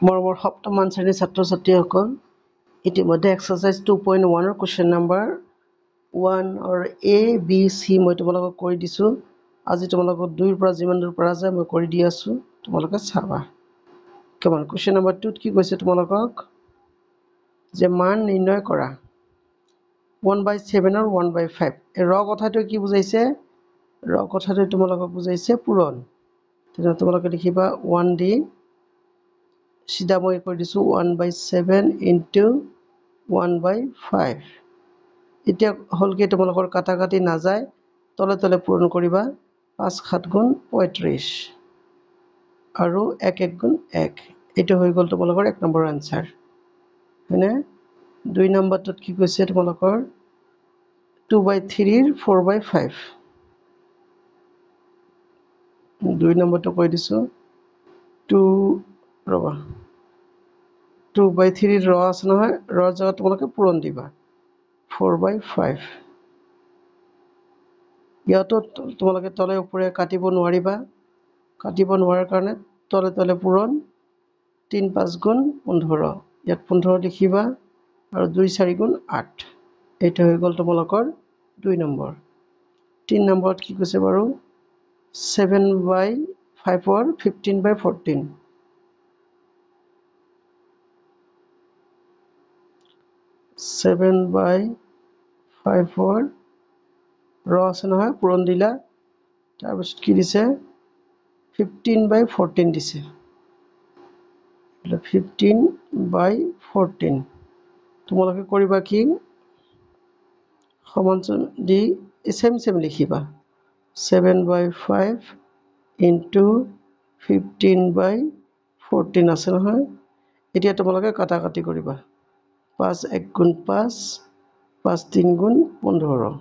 মৰমৰ সপ্তম শ্ৰেণীৰ ছাত্ৰ ছাত্ৰীসকল ইতিমধ্যে exercise 2.1 question number 1 A B C মই তোমালোকক কৰি দিছোঁ। আজি তোমালোকক 2ৰ পৰা যিমান দূৰ পৰা যায় মই কৰি দি আছোঁ, তোমালোকে চাবা। কেৱল কুৱেশ্যন নাম্বাৰ 2ত কি কৈছে তোমালোকক যে মান নিৰ্ণয় কৰা 1/7 আৰু 1/5। এই ৰ কথাটো কি বুজাইছে? ৰ কথাটো তোমালোকক বুজাইছে পূৰণ। তেনেহ'লে তোমালোকে লিখিবা 1 দি চিধা মই কৰি দিছোঁ 1/7 ইনটু 1/5। এতিয়া হ'ল কি তোমালোকৰ কাটা কাটি নাযায়, তলে তলে পূৰণ কৰিবা। 5 7 গুণ 35 আৰু 1 1 গুণ 1। এইটো হৈ গ'ল তোমালোকৰ 1 নম্বৰ আনচাৰ, হয়নে? 2 নম্বৰটোত কি কৈছে তোমালোকৰ 2/3 4/5। 2 নম্বৰটো কৈ দিছোঁ 2/3 ৰ আছে নহয়, ৰৰ জেগাত তোমালোকে পূৰণ দিবা 4/5। ইয়াতো তোমালোকে তলে ওপৰে কাটিব নোৱাৰিবা, কাটিব নোৱাৰাৰ কাৰণে তলে তলে পূৰণ। 3 5 গুণ 15, ইয়াত 15 লিখিবা আৰু 2 4 গুণ 8। এইটো হৈ গ'ল তোমালোকৰ 2 নম্বৰ। 3 নম্বৰত কি কৈছে বাৰু 7/5 15/14। 7/5 ৰ আছে নহয়, পূৰণ দিলা। তাৰপিছত কি দিছে 15/14 দিছে। 15/14 তোমালোকে কৰিবা কি সমান দি চেম লিখিবা 7/5 ইনটু 15/14 আছে নহয়। এতিয়া তোমালোকে কাটা কাটি কৰিবা 5 1 গুণ 5, 5 3 গুণ 15,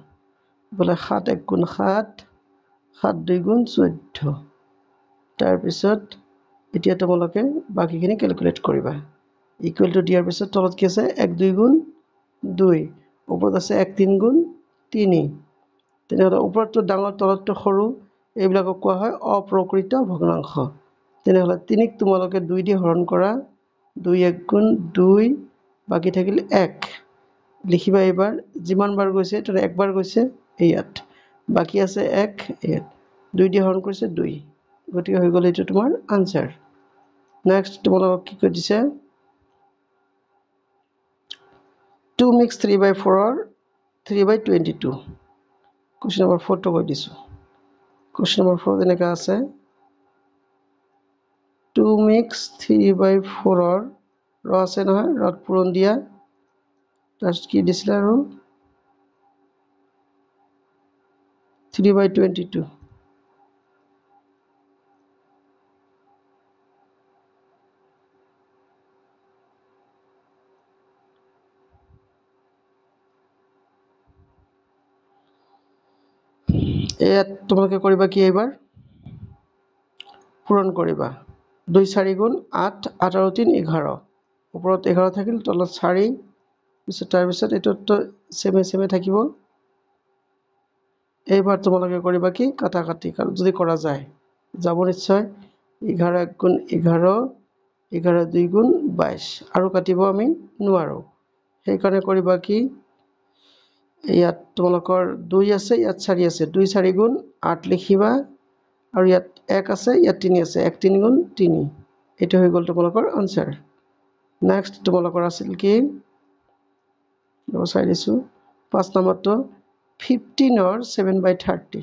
বোলে 7 1 গুণ 7, 7 2 গুণ 14। তাৰপিছত এতিয়া তোমালোকে বাকীখিনি কেলকুলেট কৰিবা। ইকুৱেল টু দিয়াৰ পিছত তলত কি আছে 1 2 গুণ 2, ওপৰত আছে 1 3 গুণ 3। তেনেহ'লে ওপৰতটো ডাঙৰ তলতটো সৰু, এইবিলাকক কোৱা হয় অপ্ৰকৃত ভগ্নাংশ। তেনেহ'লে 3ক তোমালোকে 2 দি হৰণ কৰা, 2 1 গুণ 2, বাকী থাকিল 1। লিখিবা এইবাৰ যিমান বাৰ গৈছে তাতে একবাৰ গৈছে ইয়াত, বাকী আছে 1 ইয়াত, 2 দি হৰণ কৰিছে 2, গতিকে হৈ গ'ল এইটো তোমাৰ আনচাৰ। নেক্সট তোমালোকক কি কৈ দিছে 2 mix 3/4 3/22। কুৱেশ্যন নম্বৰ 4টো কৈ দিছোঁ। কুৱেশ্যন নম্বৰ 4 এনেকৈ আছে 2 mix 3/4 ৰ আছে নহয়, ৰত পূৰণ দিয়া। তাৰপিছত কি দিছিলে আৰু 3/22। ইয়াত তোমালোকে কৰিবা কি এইবাৰ পূৰণ কৰিবা 2 4 গুণ 8, 8 আৰু 3 11, ওপৰত 11 থাকিল তলত 4, পিছত তাৰপিছত এইটোতো চেমে থাকিব। এইবাৰ তোমালোকে কৰিবা কি কাটা কাটি, যদি কৰা যায় যাব নিশ্চয়। 11 1 গুণ 11, 11 2 গুণ 22, আৰু কাটিব আমি নোৱাৰোঁ, সেইকাৰণে কৰিবা কি ইয়াত তোমালোকৰ 2 আছে, ইয়াত 4 আছে, 2 4 গুণ 8 লিখিবা, আৰু ইয়াত 1 আছে, ইয়াত 3 আছে, 1 3 গুণ 3। এইটো হৈ গ'ল তোমালোকৰ আনচাৰ। নেক্সট তোমালোকৰ আছিল কি চাই দিছোঁ 5 নম্বৰটো 15 7/30।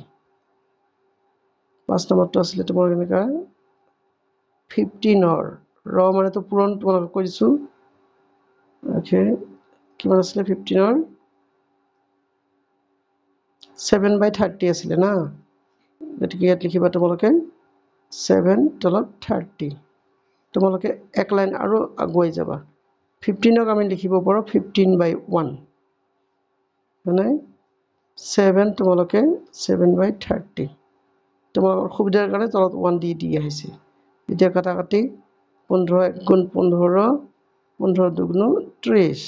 5 নম্বৰটো আছিলে তোমাৰ এনেকুৱা 15 ৰ মানেতো পূৰণ তোমালোকক কৈ দিছোঁ। কিমান আছিলে 15 7/30 আছিলে না, গতিকে ইয়াত লিখিবা তোমালোকে 7 তলত 30। তোমালোকে এক লাইন আৰু আগুৱাই যাবা। 15ক আমি লিখিব পাৰোঁ 15/1, মানে 7 তোমালোকে 7/30। তোমালোকৰ সুবিধাৰ কাৰণে তলত 1 দি আহিছে। এতিয়া কাটা কাটি 15 1 গুণ 15, 15 2 গুণ 30,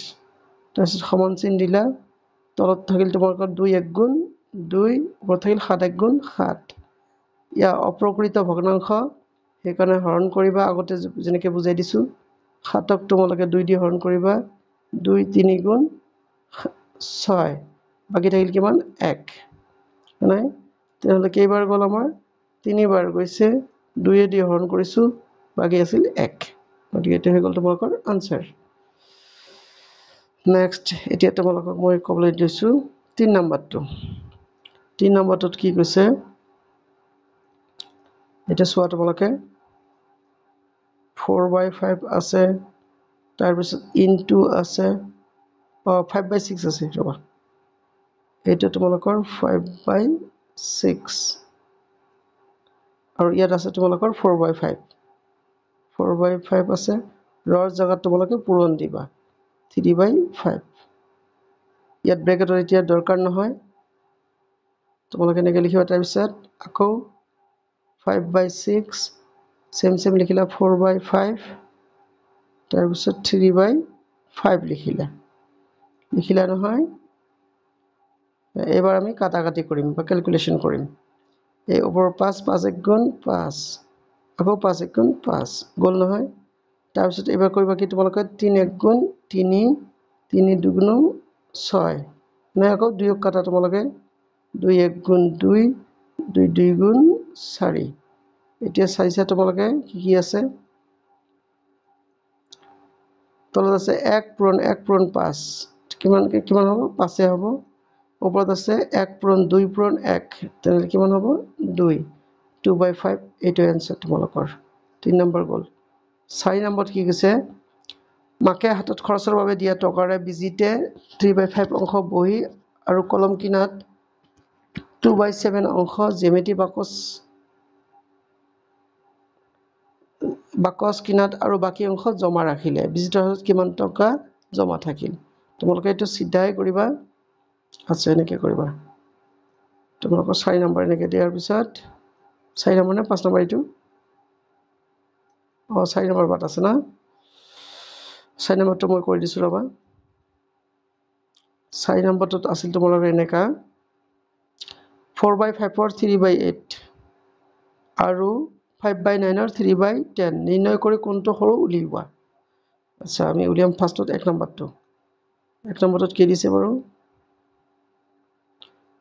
তাৰপিছত সমান চিন দিলা, তলত থাকিল তোমালোকৰ 2 1 গুণ 2, ওপৰত থাকিল 7 1 গুণ 7। ইয়াৰ অপ্ৰকৃত ভগ্নাংশ, সেইকাৰণে হৰণ কৰিবা আগতে যেনেকৈ বুজাই দিছোঁ। 7ক তোমালোকে 2 দিয়ে হৰণ কৰিবা 2 3 গুণ 6 বাকি থাকিল কিমান 1 নাই তেতিয়াহ'লে কেইবাৰ গ'ল আমাৰ 3 বাৰ গৈছে 2 দিয়ে হৰণ কৰিছো বাকি আছিল 1 গতিকে এটো হৈ গ'ল তোমালোকৰ আনসাৰ নেক্সট এতিয়া তোমালোকক মই ক'বলৈ দিছো 3 নম্বৰটো 3 নম্বৰটোত কি কৈছে এটা চোৱা তোমালোকে 4/5 আছে তাৰ পিছত ইনটু আছে 5/6 আছে ৰবা এটা তোমালোকৰ 5/6 আৰু ইয়াত আছে তোমালোকৰ 4/5 4/5 আছে ৰৰ জায়গাত তোমালোকে পূৰণ দিবা 3/5 ইয়াত ব্ৰেকেটৰ এতিয়া দৰকাৰ নহয় তোমালোকে এনেকৈ লিখিবা তাৰ পিছত আকৌ 5/6 সেম লিখিলা 4/5 তাৰ পিছত 3/5 লিখিলা নহয় এবাৰ আমি কাটাকাটি কৰিম বা ক্যালকুলেশন কৰিম এই ওপৰ 5 5 1 গুণ 5 আকৌ 5 1 গুণ 5 গল নহয় তাৰ পিছত এবাৰ কৰিবা কি তোমালোকে 3 1 গুণ 3 3 2 গুণ 6 নাই আকৌ 2 কাটা তোমালোকে 2 1 গুণ 2 2 2 গুণ 4 এতিয়া চাইছা তোমালোকে কি আছে তলত আছে 1 পূৰণ 5 কিমান হ'ব 5 এ হ'ব ওপৰত আছে 1 পূৰণ 2 পূৰণ 1 তেনে কিমান হ'ব 2 2/5 এইটো आंसर তোমালোকৰ 3 নম্বৰ গল 4 নম্বৰত কি কৈছে মাকে হাতত খৰচৰ বাবে দিয়া টকাৰে বিজিতে 3/5 অংশ বহি আৰু কলম কিনাত 2/7 অংশ জ্যামিতি বাকস কিনাত আৰু বাকি অংশ জমা ৰাখিলে বিজিতৰ হাতত কিমান টকা জমা থাকিল তোমালোকে এটো সিধাই কৰিবা আচ্ছা এনেকে কৰিবা তোমালোকৰ 4 নম্বৰ এনেকে দিয়াৰ পিছত 4 নম্বৰ নে 5 নম্বৰ এইটো 4 নম্বৰ বাট আছে না 4 নম্বৰটো মই কৰি দিছো ৰবা 4 নম্বৰটোত আছিল তোমালোকৰ এনেকা 4/5 ৰ 3/8 আৰু 5/9 ৰ 3/10 নিৰ্ণয় কৰি কোনটো সৰু উলিওৱা আচ্ছা আমি উলিয়াম ফাৰ্ষ্টত 1 নম্বৰটোত কি দিছে বাৰু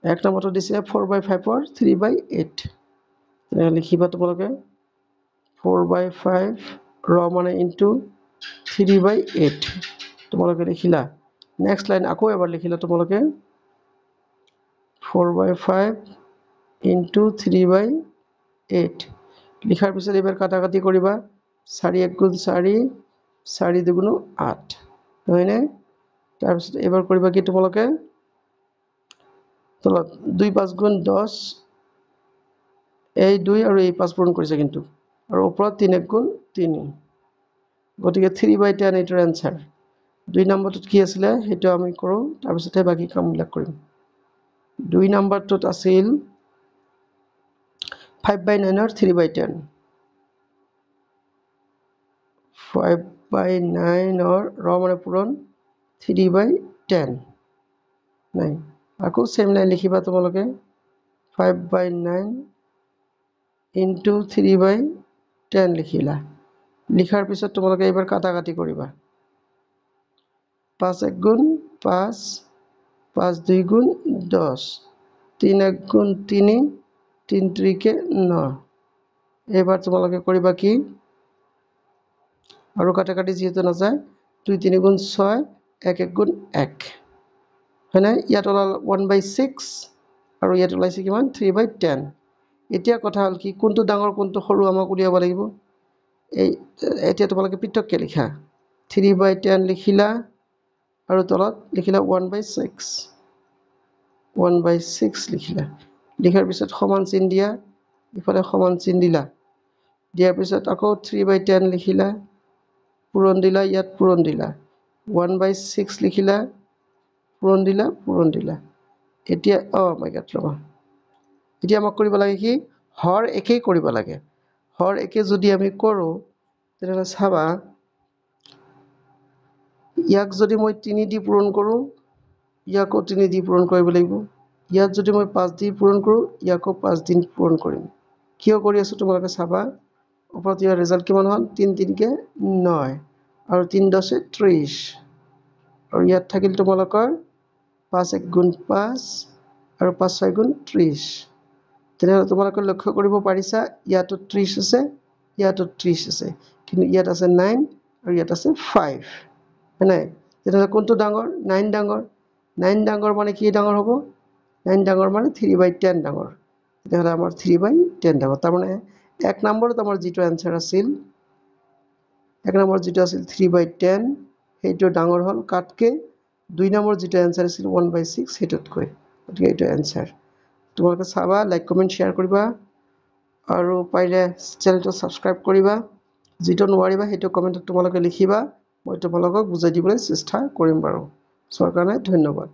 1 নম্বৰটো দিছে 4/5 ৰ 3/8 তেনে লিখিবা তোমালোকে 4/5 ৰ মানে ইনটু 3/8 তোমালোকে লিখিলা নেক্সট লাইন আকৌ এবাৰ লিখিলা তোমালোকে 4/5 ইনটু 3/8 লিখাৰ পিছত এবাৰ কাটাকাটি কৰিবা 4 1 গুণ 4 4 2 গুণ 8 হয়নে তাৰ পিছত এবাৰ কৰিবা কি তোমালোকে তলত 2 5 গুণ 10 এই 2 আৰু এই 5 পূৰণ কৰিছে কিন্তু আৰু ওপৰত 3 1 গুণ 3 গতিকে 3/10 এটাৰ आंसर 2 নম্বৰটোত কি আছিল হেতু আমি কৰো তাৰ পিছতে বাকি কামবিলাক কৰিম 2 নম্বৰটোত আছিল 5/9 ৰ 3/10 5/9 ৰ মানে পূৰণ 3/10 নাই আকৌ সেম লাইন লিখিবা তোমালোকে 5/9 ইনটু 3/10 লিখিলা লিখাৰ পিছত তোমালোকে এবাৰ কাটাকাটি কৰিবা 5 1 গুণ 5 5 2 গুণ 10 3 1 গুণ 3 3 3 কে 9 এবাৰ তোমালোকে কৰিবা কি আৰু কাটাকাটি যেহেতু না যায় 2 3 গুণ 6 1 1 গুণ 1 হয়নে ইয়াত ওলাল 1/6 আৰু ইয়াত ওলাইছে কিমান 3/10 এতিয়া কথা হল কি কোনটো ডাঙৰ কোনটো সৰু আমাক উলিয়াব লাগিব এই এতিয়া তোমালোকে পৃথককে লিখা 3/10 লিখিলা আৰু তলত লিখিলা 1/6 লিখিলা লিখাৰ পিছত সমান চিন দিয়া ইফালে সমান চিন দিলা দিয়াৰ পিছত আকৌ 3/10 লিখিলা পূৰণ দিলা ইয়াত পূৰণ দিলা 1/6 লিখিলা পূৰণ দিলা এতিয়া মাই গড ৰবা এতিয়া আমাক কৰিব লাগে কি হৰ একেই কৰিব লাগে হৰ একে যদি আমি কৰো তেনে চাবা ইয়াক যদি মই 3 দি পূৰণ কৰো ইয়াকো 3 দি পূৰণ কৰিব লাগিব ইয়াত যদি মই 5 দি পূৰণ কৰো ইয়াকো 5 দি পূৰণ কৰিম কিয় কৰি আছো তোমালোকে চাবা ওপৰত ইয়াৰ ৰিজাল্ট কিমান হল 3 3 কে 9 আৰু 3 10 30 আৰু ইয়াত থাকিল তোমালোকৰ 5 1 গুণ 5 আৰু 5 6 গুণ 30 তেনেহ'লে তোমালোকে লক্ষ্য কৰিব পাৰিছা ইয়াতো 30 আছে ইয়াতো 30 আছে কিন্তু ইয়াত আছে 9 আৰু ইয়াত আছে 5 হয়নে তেনেহ'লে কোনটো ডাঙৰ 9 ডাঙৰ 9 ডাঙৰ মানে কি ডাঙৰ হ'ব 9 ডাঙৰ মানে 3/10 ডাঙৰ তেতিয়াহ'লে আমাৰ 3/10 ডাঙৰ তাৰমানে 1 নম্বৰত আমাৰ যিটো এনসাৰ আছিল 1 নম্বৰ যেটো আছিল 3/10 সেইটো ডাঙৰ হ'ল কাটকে 2 নম্বৰ যেটো এনসাৰ আছিল 1/6 হেতুতকৈ গতিকে এইটো এনসাৰ তোমালোকে চাবা লাইক কমেন্ট শেয়াৰ কৰিবা আৰু পাৰিলে চেনেলটো সাবস্ক্ৰাইব কৰিবা যেটো নোৱাৰিবা হেতু কমেন্টত তোমালোকে লিখিবা মই তোমালোকক বুজাই দিবলৈ চেষ্টা কৰিম বাৰু সৰকাৰে ধন্যবাদ